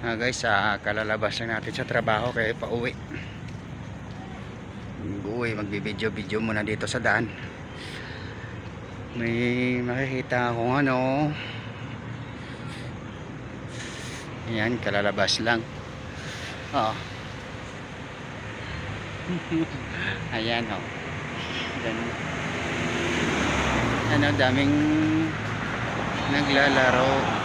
Guys, kalalabas lang natin sa trabaho kaya pauwi. Magbibideo muna dito sa daan. May makikita akong ano. Ayan, kalalabas lang. Ayan, ano, daming naglalaro.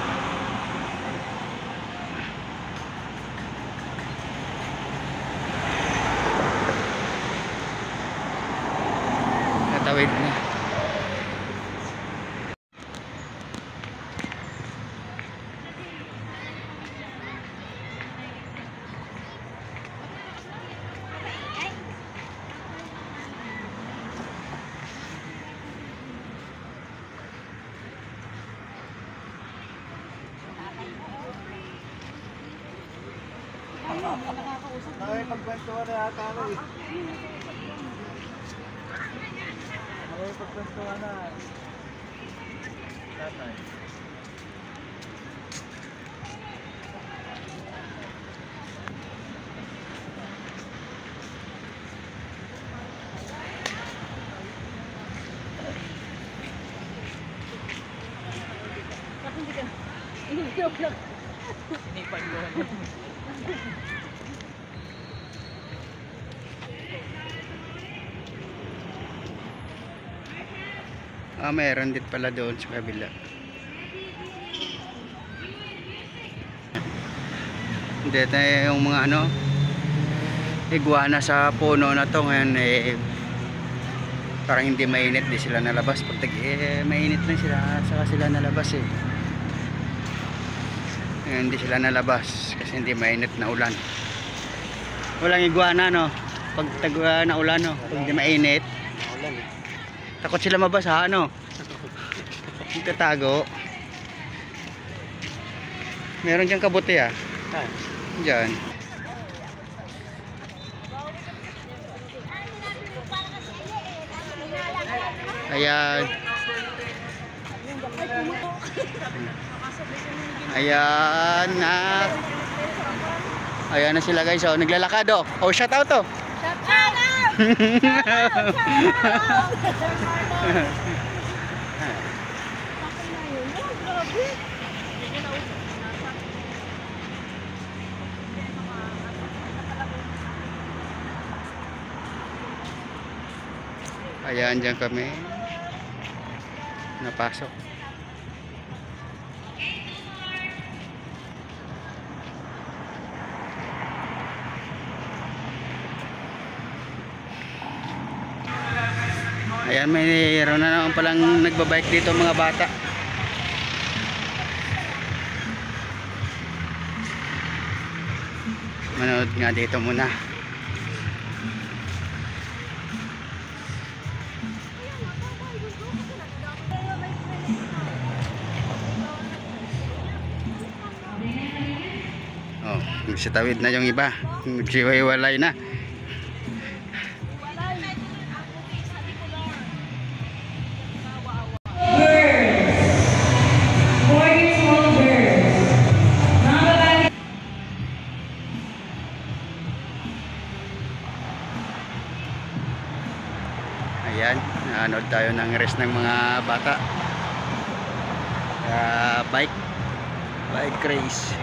Natawid na. Pagkwentuhan na yata ako eh. Pagkwentuhan na. Tatay. Mayroon din pala doon sa kabila. Dito yung mga ano, iguana sa puno na to. Ngayon parang hindi mainit, di sila nalabas. Pag mainit lang sila, saka sila nalabas Ngayon hindi sila nalabas kasi hindi mainit na ulan. Walang iguana pag na ulan pag hindi mainit. Takot sila mabasa Tatago. Meron dyan kabuti Dyan. Ayan. Ayan na. Ayan na sila guys. Naglalakad shout out Shout out! Ayan, dyan kami napasok. Ayan, mayroon na naman palang nagbabike dito mga bata. Manood nga dito muna. Nagsitawid na yung iba. Nagsiwalay na. Ayan, nanood tayo ng rest ng mga bata. Bike race.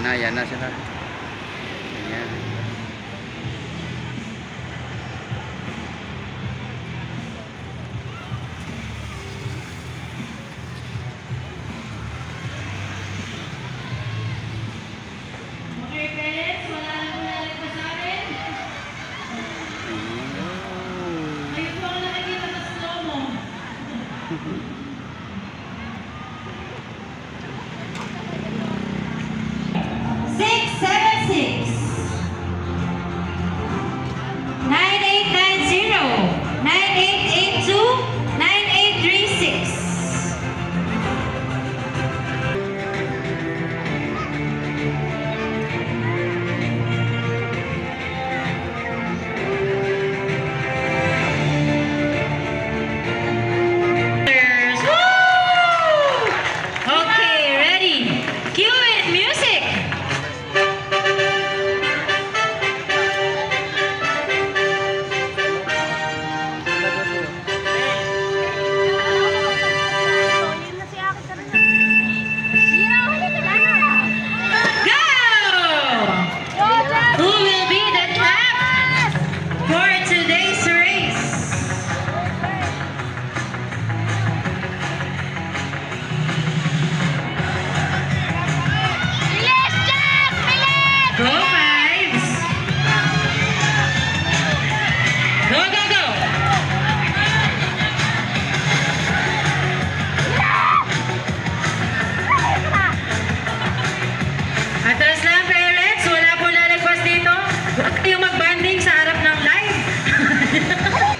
Ayan na sila. Ayan. Okay, parents, wala na po nalagpas sa akin. Ayun po ang nakikita sa slow-mo. 6, 7.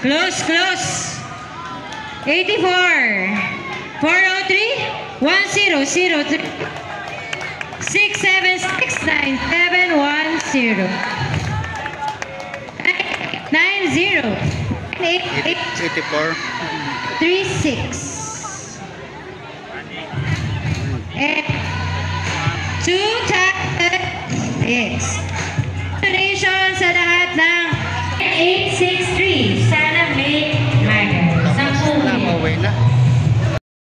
Close, close. 84. 403. 1003. 6769710. 90. 84. 36. And 2,006. Congratulations sa lahat ng 863. Sana may maga. Tapos 10 na, mauwi na.